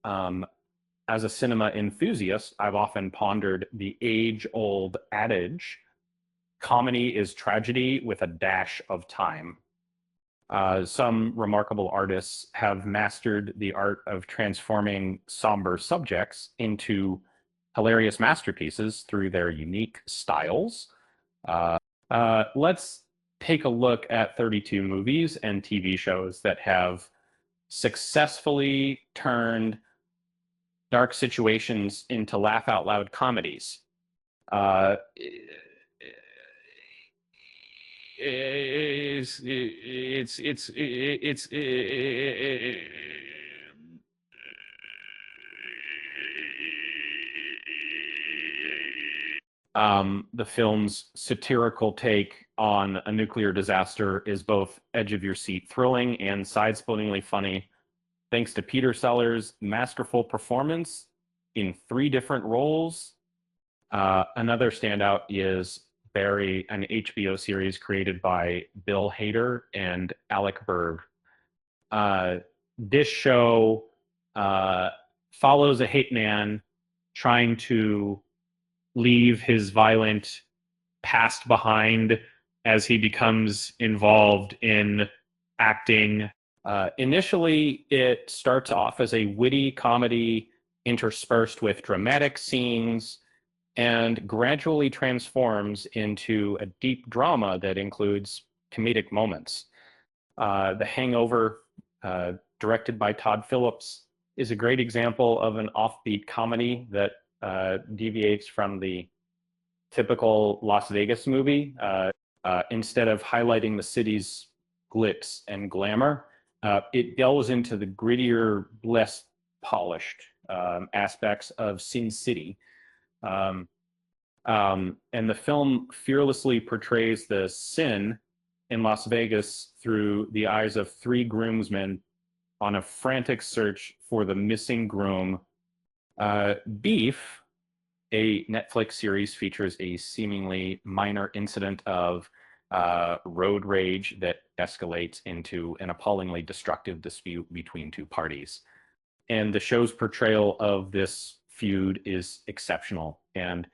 As a cinema enthusiast, I've often pondered the age-old adage, comedy is tragedy with a dash of time. Some remarkable artists have mastered the art of transforming somber subjects into hilarious masterpieces through their unique styles. Let's take a look at 32 movies and TV shows that have successfully turned dark situations into laugh out loud comedies. Uh, it's The film's satirical take on a nuclear disaster is both edge of your seat thrilling and side-splittingly funny, thanks to Peter Sellers' masterful performance in three different roles. Another standout is Barry, an HBO series created by Bill Hader and Alec Berg. Uh, this show follows a hitman trying to leave his violent past behind as he becomes involved in acting. Initially, it starts off as a witty comedy interspersed with dramatic scenes and gradually transforms into a deep drama that includes comedic moments. The Hangover, directed by Todd Phillips, is a great example of an offbeat comedy that deviates from the typical Las Vegas movie. Instead of highlighting the city's glitz and glamour, it delves into the grittier, less polished aspects of Sin City. And the film fearlessly portrays the sin in Las Vegas through the eyes of three groomsmen on a frantic search for the missing groom. Beef, a Netflix series, features a seemingly minor incident of road rage that escalates into an appallingly destructive dispute between two parties. And the show's portrayal of this feud is exceptional. And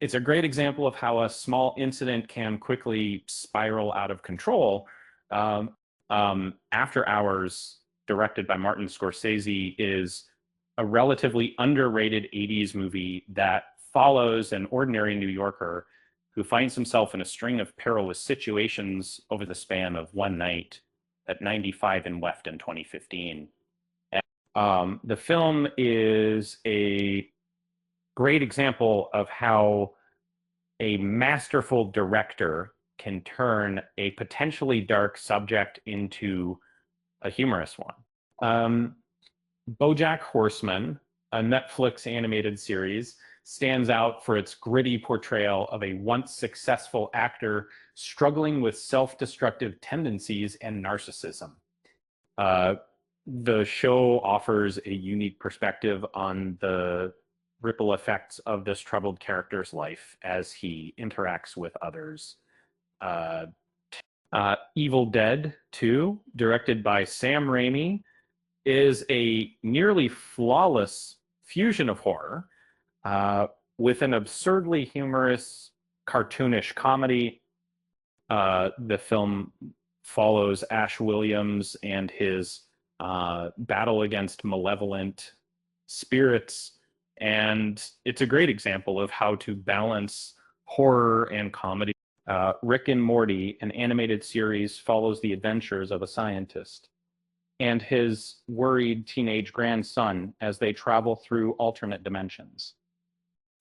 it's a great example of how a small incident can quickly spiral out of control. After Hours, directed by Martin Scorsese, is a relatively underrated 80s movie that follows an ordinary New Yorker who finds himself in a string of perilous situations over the span of one night at 95 and left in 2015. The film is a great example of how a masterful director can turn a potentially dark subject into a humorous one. BoJack Horseman, a Netflix animated series, stands out for its gritty portrayal of a once successful actor struggling with self-destructive tendencies and narcissism. The show offers a unique perspective on the ripple effects of this troubled character's life as he interacts with others. Evil Dead 2, directed by Sam Raimi, is a nearly flawless fusion of horror with an absurdly humorous, cartoonish comedy. The film follows Ash Williams and his battle against malevolent spirits, and it's a great example of how to balance horror and comedy. Rick and Morty, an animated series, follows the adventures of a scientist and his worried teenage grandson as they travel through alternate dimensions.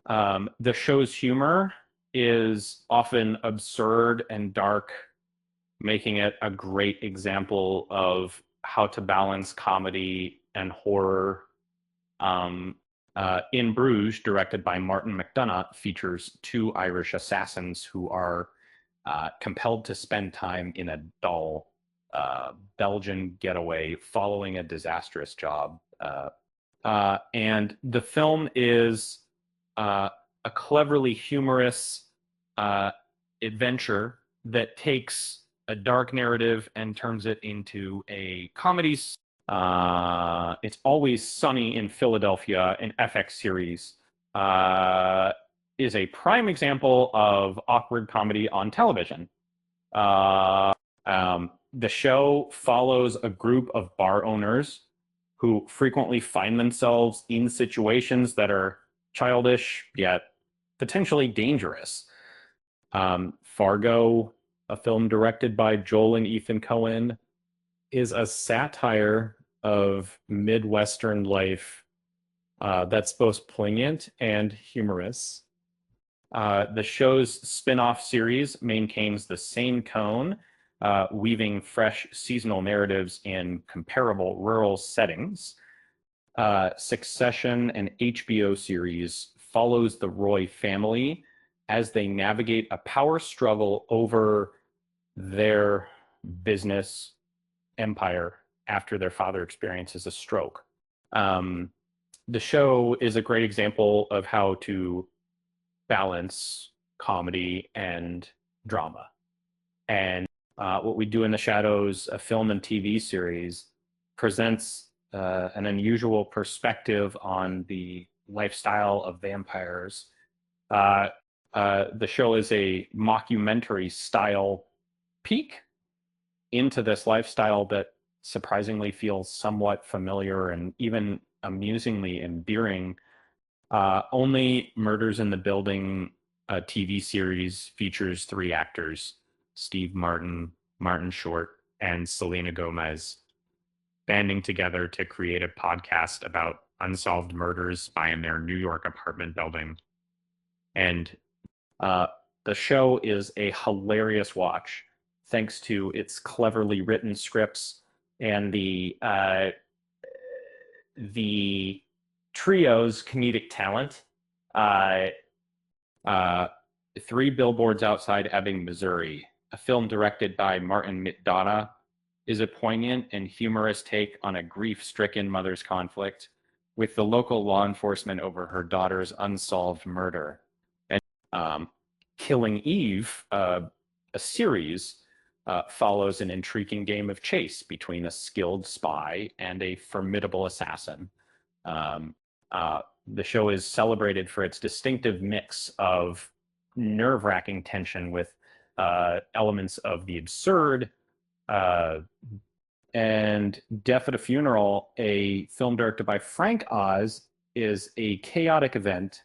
The show's humor is often absurd and dark, making it a great example of how to balance comedy and horror. In Bruges, directed by Martin McDonagh, features two Irish assassins who are compelled to spend time in a dull Belgian getaway following a disastrous job. And the film is a cleverly humorous adventure that takes a dark narrative and turns it into a comedy It's Always Sunny in Philadelphia, an FX series, uh, is a prime example of awkward comedy on television. Uh, the show follows a group of bar owners who frequently find themselves in situations that are childish yet potentially dangerous. Fargo, a film directed by Joel and Ethan Coen, is a satire of Midwestern life that's both poignant and humorous. The show's spin-off series maintains the same tone, weaving fresh seasonal narratives in comparable rural settings. Succession, an HBO series, follows the Roy family as they navigate a power struggle over their business empire after their father experiences a stroke. Um, the show is a great example of how to balance comedy and drama. And What We Do in the Shadows, a film and TV series, presents an unusual perspective on the lifestyle of vampires. Uh, the show is a mockumentary style peek into this lifestyle that surprisingly feels somewhat familiar and even amusingly endearing. Only Murders in the Building, a TV series, features three actors: Steve Martin, Martin Short, and Selena Gomez, banding together to create a podcast about unsolved murders by in their New York apartment building. And uh, the show is a hilarious watch, thanks to its cleverly written scripts and the trio's comedic talent. Uh, uh, Three Billboards Outside Ebbing, Missouri, a film directed by Martin McDonough, is a poignant and humorous take on a grief-stricken mother's conflict with the local law enforcement over her daughter's unsolved murder. And Killing Eve, a series, follows an intriguing game of chase between a skilled spy and a formidable assassin. Um, the show is celebrated for its distinctive mix of nerve-wracking tension with elements of the absurd. Uh, and Death at a Funeral, a film directed by Frank Oz, is a chaotic event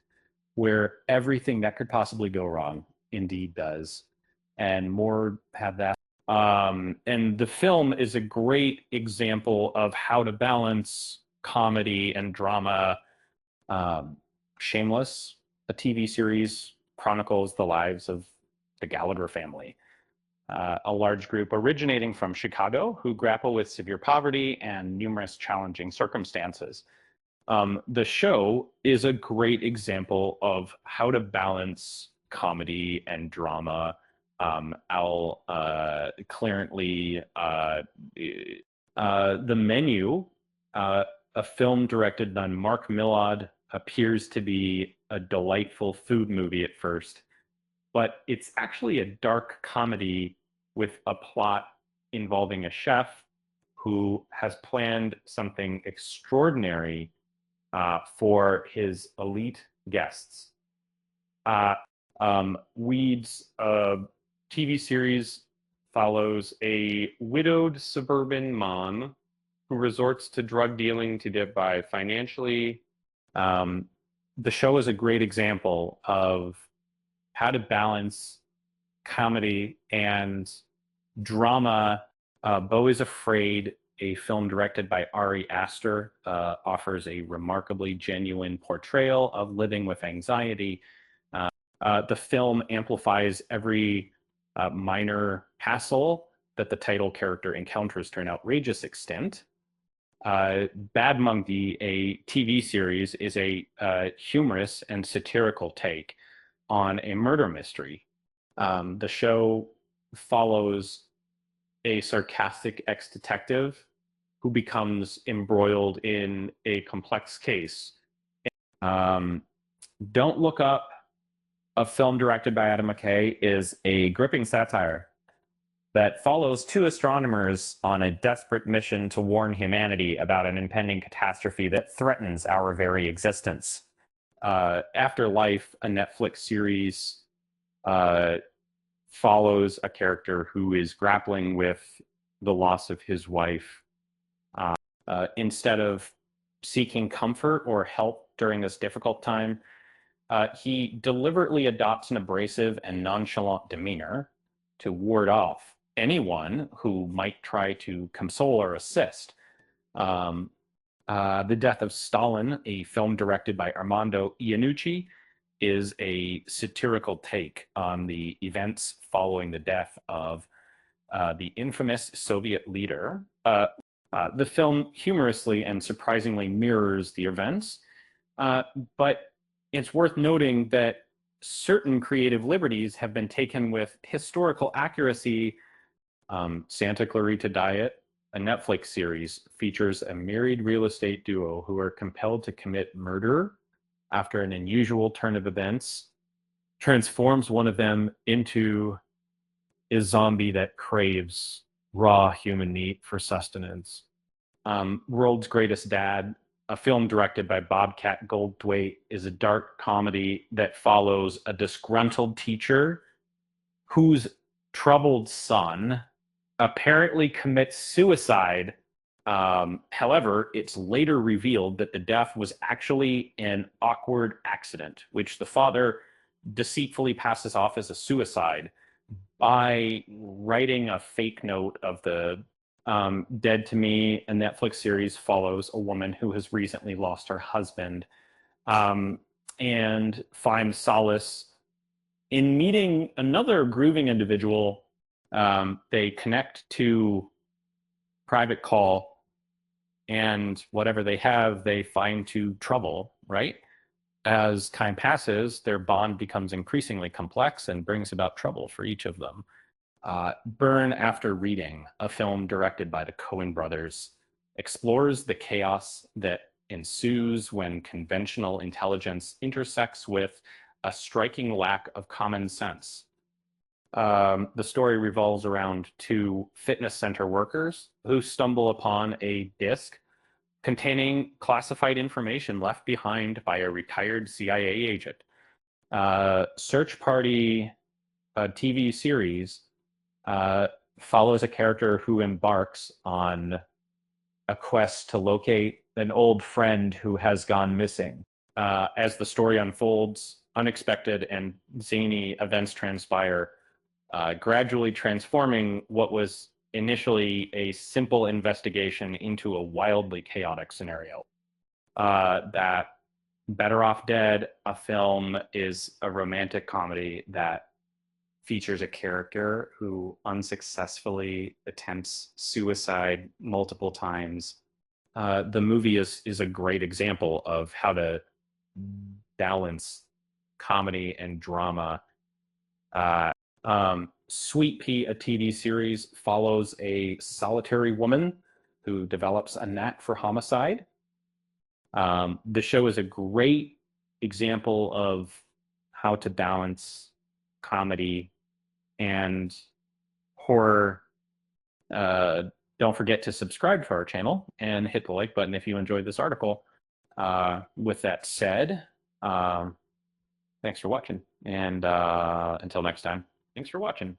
where everything that could possibly go wrong indeed does. And more have that. And the film is a great example of how to balance comedy and drama. um, Shameless, a TV series, chronicles the lives of the Gallagher family, a large group originating from Chicago who grapple with severe poverty and numerous challenging circumstances. The show is a great example of how to balance comedy and drama. I'll clearly The Menu, a film directed by Mark Millard, appears to be a delightful food movie at first, but it's actually a dark comedy with a plot involving a chef who has planned something extraordinary for his elite guests. Uh, Weeds, TV series, follows a widowed suburban mom who resorts to drug dealing to get by financially. Um, the show is a great example of how to balance comedy and drama. Beau is Afraid, a film directed by Ari Aster, offers a remarkably genuine portrayal of living with anxiety. The film amplifies every minor hassle that the title character encounters to an outrageous extent. Bad Monkey, a TV series, is a humorous and satirical take on a murder mystery. The show follows a sarcastic ex-detective who becomes embroiled in a complex case. Um, Don't Look Up, a film directed by Adam McKay, is a gripping satire that follows two astronomers on a desperate mission to warn humanity about an impending catastrophe that threatens our very existence. Afterlife, a Netflix series, uh, follows a character who is grappling with the loss of his wife. Instead of seeking comfort or help during this difficult time, he deliberately adopts an abrasive and nonchalant demeanor to ward off anyone who might try to console or assist. Um, the Death of Stalin, a film directed by Armando Iannucci, is a satirical take on the events following the death of the infamous Soviet leader. The film humorously and surprisingly mirrors the events, uh, but it's worth noting that certain creative liberties have been taken with historical accuracy. Santa Clarita Diet, a Netflix series, features a married real estate duo who are compelled to commit murder after an unusual turn of events transforms one of them into a zombie that craves raw human meat for sustenance. World's Greatest Dad, a film directed by Bobcat Goldthwait, is a dark comedy that follows a disgruntled teacher whose troubled son apparently commits suicide. However, it's later revealed that the death was actually an awkward accident, which the father deceitfully passes off as a suicide by writing a fake note of the Dead to Me. A Netflix series follows a woman who has recently lost her husband um, and finds solace in meeting another grooving individual. They connect to private call, and whatever they have, they find to trouble, right? As time passes, their bond becomes increasingly complex and brings about trouble for each of them. Burn After Reading, a film directed by the Coen brothers, explores the chaos that ensues when conventional intelligence intersects with a striking lack of common sense. The story revolves around two fitness center workers who stumble upon a disc containing classified information left behind by a retired CIA agent. Search Party, a TV series, uh, follows a character who embarks on a quest to locate an old friend who has gone missing. As the story unfolds, unexpected and zany events transpire, gradually transforming what was initially a simple investigation into a wildly chaotic scenario. That Better Off Dead, a film, is a romantic comedy that features a character who unsuccessfully attempts suicide multiple times. The movie is a great example of how to balance comedy and drama. Uh, Sweet Pea, a TV series, follows a solitary woman who develops a knack for homicide. The show is a great example of how to balance comedy and horror. Uh, don't forget to subscribe to our channel and hit the like button if you enjoyed this article. With that said, thanks for watching. And until next time, thanks for watching.